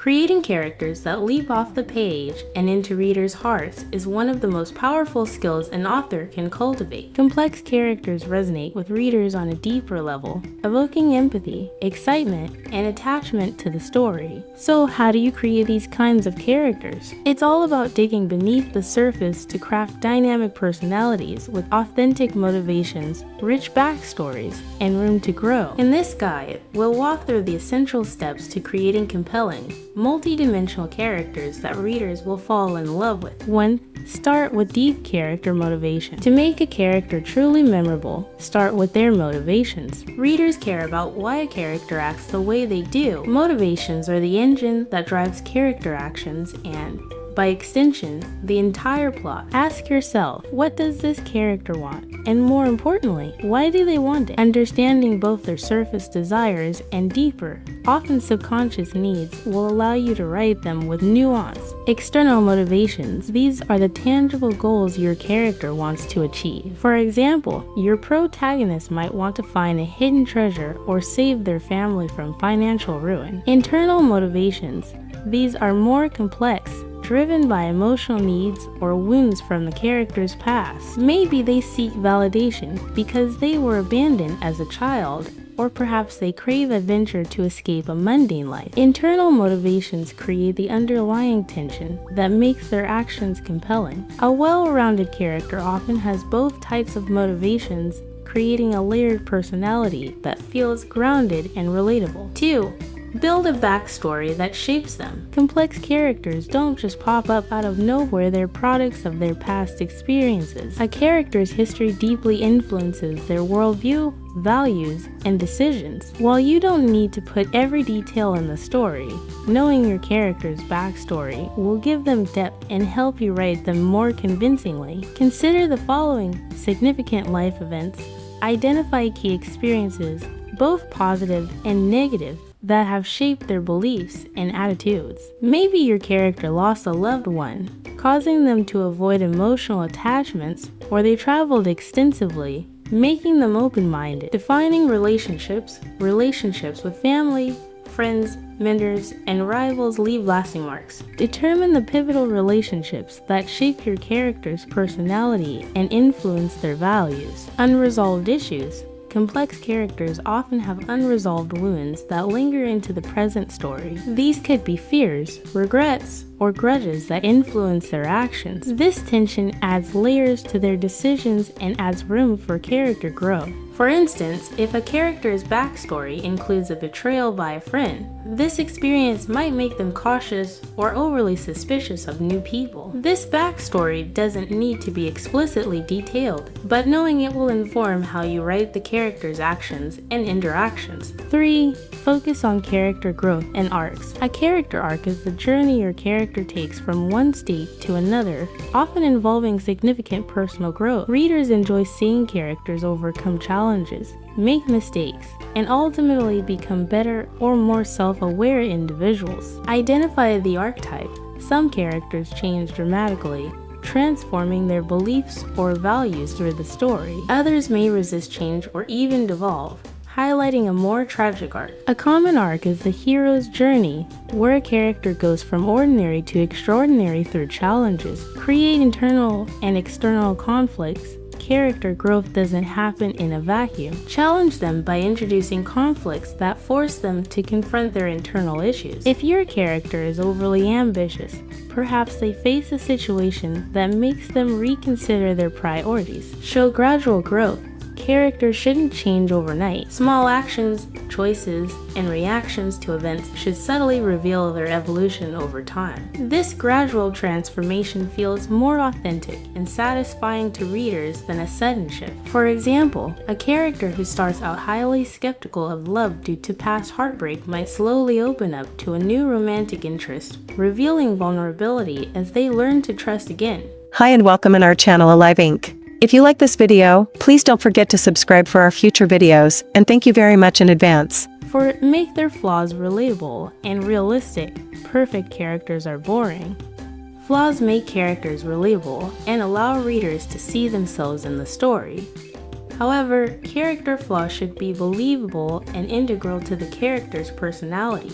Creating characters that leap off the page and into readers' hearts is one of the most powerful skills an author can cultivate. Complex characters resonate with readers on a deeper level, evoking empathy, excitement, and attachment to the story. So how do you create these kinds of characters? It's all about digging beneath the surface to craft dynamic personalities with authentic motivations, rich backstories, and room to grow. In this guide, we'll walk through the essential steps to creating compelling, multi-dimensional characters that readers will fall in love with. 1. Start with deep character motivation. To make a character truly memorable, start with their motivations. Readers care about why a character acts the way they do. Motivations are the engine that drives character actions and, by extension, the entire plot. Ask yourself, what does this character want? And more importantly, why do they want it? Understanding both their surface desires and deeper, often subconscious needs will allow you to write them with nuance. External motivations. These are the tangible goals your character wants to achieve. For example, your protagonist might want to find a hidden treasure or save their family from financial ruin. Internal motivations. These are more complex, driven by emotional needs or wounds from the character's past. Maybe they seek validation because they were abandoned as a child, or perhaps they crave adventure to escape a mundane life. Internal motivations create the underlying tension that makes their actions compelling. A well-rounded character often has both types of motivations, creating a layered personality that feels grounded and relatable. 2. Build a backstory that shapes them. Complex characters don't just pop up out of nowhere, they're products of their past experiences. A character's history deeply influences their worldview, values, and decisions. While you don't need to put every detail in the story, knowing your character's backstory will give them depth and help you write them more convincingly. Consider the following significant life events. Identify key experiences, both positive and negative, that have shaped their beliefs and attitudes. Maybe your character lost a loved one, causing them to avoid emotional attachments, or they traveled extensively, making them open-minded. Defining relationships with family, friends, mentors, and rivals leave lasting marks. Determine the pivotal relationships that shape your character's personality and influence their values. Unresolved issues. Complex characters often have unresolved wounds that linger into the present story. These could be fears, regrets, or grudges that influence their actions. This tension adds layers to their decisions and adds room for character growth. For instance, if a character's backstory includes a betrayal by a friend, this experience might make them cautious or overly suspicious of new people. This backstory doesn't need to be explicitly detailed, but knowing it will inform how you write the character's actions and interactions. 3. Focus on character growth and arcs. A character arc is the journey your character takes from one state to another, often involving significant personal growth. Readers enjoy seeing characters overcome challenges, make mistakes, and ultimately become better or more self-aware individuals. Identify the archetype. Some characters change dramatically, transforming their beliefs or values through the story. Others may resist change or even devolve, highlighting a more tragic arc. A common arc is the hero's journey, where a character goes from ordinary to extraordinary through challenges. Create internal and external conflicts. Character growth doesn't happen in a vacuum. Challenge them by introducing conflicts that force them to confront their internal issues. If your character is overly ambitious, perhaps they face a situation that makes them reconsider their priorities. Show gradual growth. Characters shouldn't change overnight. Small actions, choices, and reactions to events should subtly reveal their evolution over time. This gradual transformation feels more authentic and satisfying to readers than a sudden shift. For example, a character who starts out highly skeptical of love due to past heartbreak might slowly open up to a new romantic interest, revealing vulnerability as they learn to trust again. Hi and welcome in our channel Alive Inc. If you like this video, please don't forget to subscribe for our future videos, and thank you very much in advance. For make their flaws relatable and realistic, perfect characters are boring. Flaws make characters relatable and allow readers to see themselves in the story. However, character flaws should be believable and integral to the character's personality.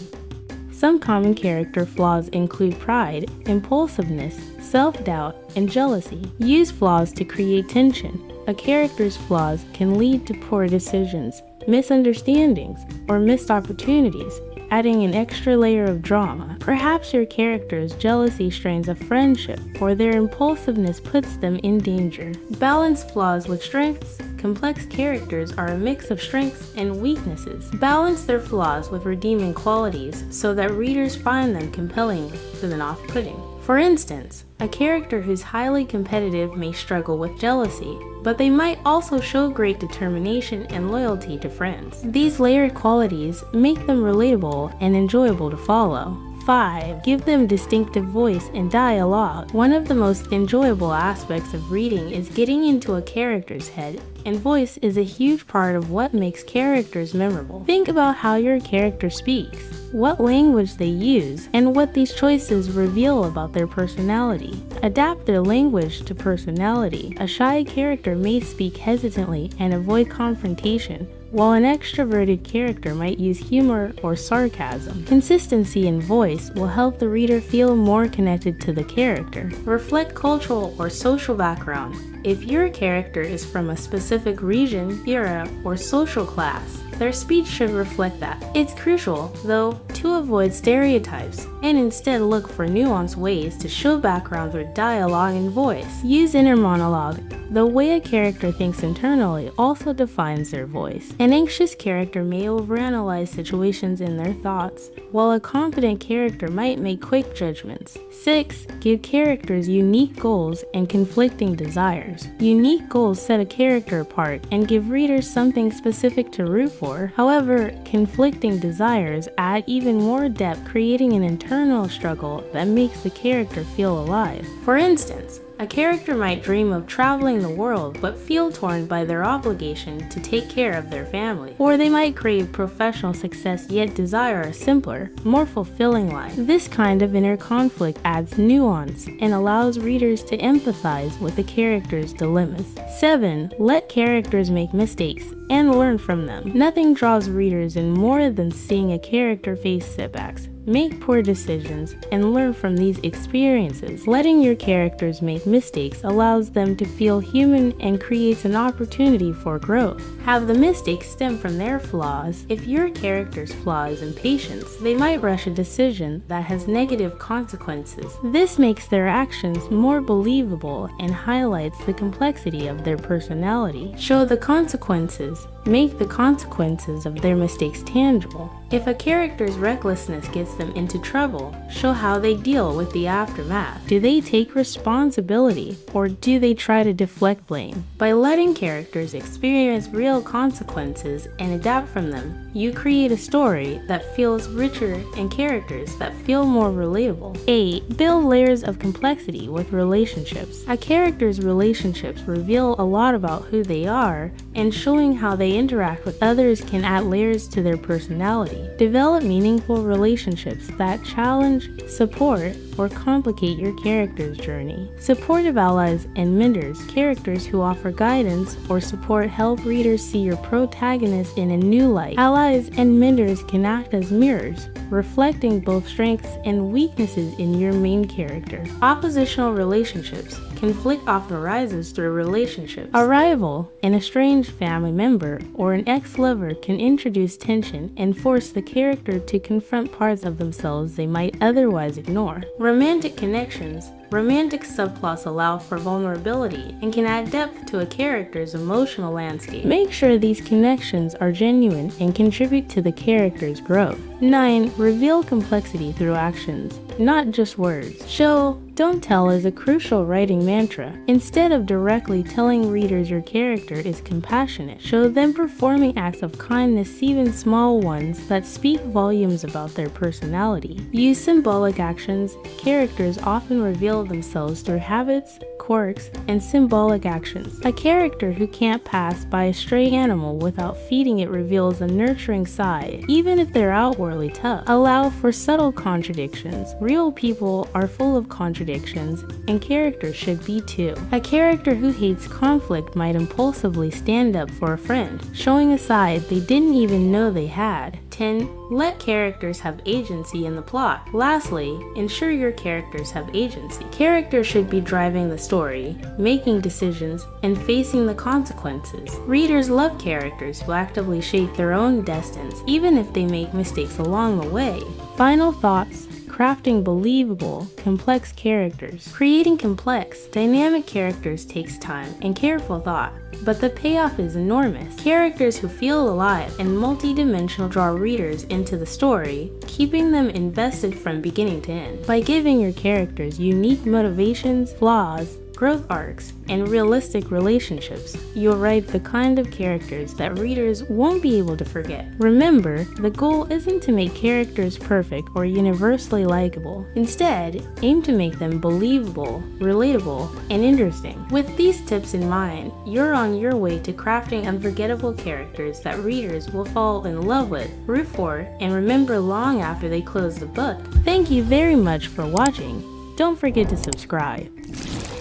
Some common character flaws include pride, impulsiveness, self-doubt, and jealousy. Use flaws to create tension. A character's flaws can lead to poor decisions, misunderstandings, or missed opportunities, adding an extra layer of drama. Perhaps your character's jealousy strains a friendship, or their impulsiveness puts them in danger. Balance flaws with strengths. Complex characters are a mix of strengths and weaknesses. Balance their flaws with redeeming qualities so that readers find them compelling rather than off-putting. For instance, a character who's highly competitive may struggle with jealousy, but they might also show great determination and loyalty to friends. These layered qualities make them relatable and enjoyable to follow. 5. Give them distinctive voice and dialogue. One of the most enjoyable aspects of reading is getting into a character's head, and voice is a huge part of what makes characters memorable. Think about how your character speaks, what language they use, and what these choices reveal about their personality. Adapt their language to personality. A shy character may speak hesitantly and avoid confrontation, while an extroverted character might use humor or sarcasm. Consistency in voice will help the reader feel more connected to the character. Reflect cultural or social background. If your character is from a specific region, era, or social class, their speech should reflect that. It's crucial, though, to avoid stereotypes and instead look for nuanced ways to show background through dialogue and voice. Use inner monologue. The way a character thinks internally also defines their voice. An anxious character may overanalyze situations in their thoughts, while a confident character might make quick judgments. 6. Give characters unique goals and conflicting desires. Unique goals set a character apart and give readers something specific to root for. However, conflicting desires add even more depth, creating an internal struggle that makes the character feel alive. For instance, a character might dream of traveling the world but feel torn by their obligation to take care of their family. Or they might crave professional success yet desire a simpler, more fulfilling life. This kind of inner conflict adds nuance and allows readers to empathize with the character's dilemmas. 7. Let characters make mistakes and learn from them. Nothing draws readers in more than seeing a character face setbacks, make poor decisions, and learn from these experiences. Letting your characters make mistakes allows them to feel human and creates an opportunity for growth. Have the mistakes stem from their flaws. If your character's flaw is impatience, they might rush a decision that has negative consequences. This makes their actions more believable and highlights the complexity of their personality. Show the consequences. Make the consequences of their mistakes tangible. If a character's recklessness gets them into trouble, show how they deal with the aftermath. Do they take responsibility, or do they try to deflect blame? By letting characters experience real consequences and adapt from them, you create a story that feels richer and characters that feel more relatable. 8. Build layers of complexity with relationships. A character's relationships reveal a lot about who they are, and showing how they interact with others can add layers to their personality. Develop meaningful relationships that challenge, support, or complicate your character's journey. Supportive allies and mentors, characters who offer guidance or support, help readers see your protagonist in a new light. Allies and mentors can act as mirrors, reflecting both strengths and weaknesses in your main character. Oppositional relationships. Conflict often arises through relationships. A rival, an estranged family member, or an ex-lover can introduce tension and force the character to confront parts of themselves they might otherwise ignore. Romantic connections. Romantic subplots allow for vulnerability and can add depth to a character's emotional landscape. Make sure these connections are genuine and contribute to the character's growth. 9. Reveal complexity through actions, not just words. Show, don't tell is a crucial writing mantra. Instead of directly telling readers your character is compassionate, show them performing acts of kindness, even small ones, that speak volumes about their personality. Use symbolic actions. Characters often reveal themselves through habits, quirks, and symbolic actions. A character who can't pass by a stray animal without feeding it reveals a nurturing side, even if they're outwardly tough. Allow for subtle contradictions. Real people are full of contradictions, and characters should be too. A character who hates conflict might impulsively stand up for a friend, showing a side they didn't even know they had. 10. Let characters have agency in the plot. Lastly, ensure your characters have agency. Characters should be driving the story, making decisions, and facing the consequences. Readers love characters who actively shape their own destinies, even if they make mistakes along the way. Final thoughts. Crafting believable, complex characters. Creating complex, dynamic characters takes time and careful thought, but the payoff is enormous. Characters who feel alive and multidimensional draw readers into the story, keeping them invested from beginning to end. By giving your characters unique motivations, flaws, growth arcs, and realistic relationships, you'll write the kind of characters that readers won't be able to forget. Remember, the goal isn't to make characters perfect or universally likable. Instead, aim to make them believable, relatable, and interesting. With these tips in mind, you're on your way to crafting unforgettable characters that readers will fall in love with, root for, and remember long after they close the book. Thank you very much for watching. Don't forget to subscribe.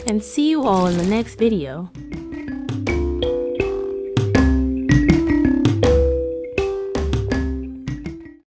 And see you all in the next video.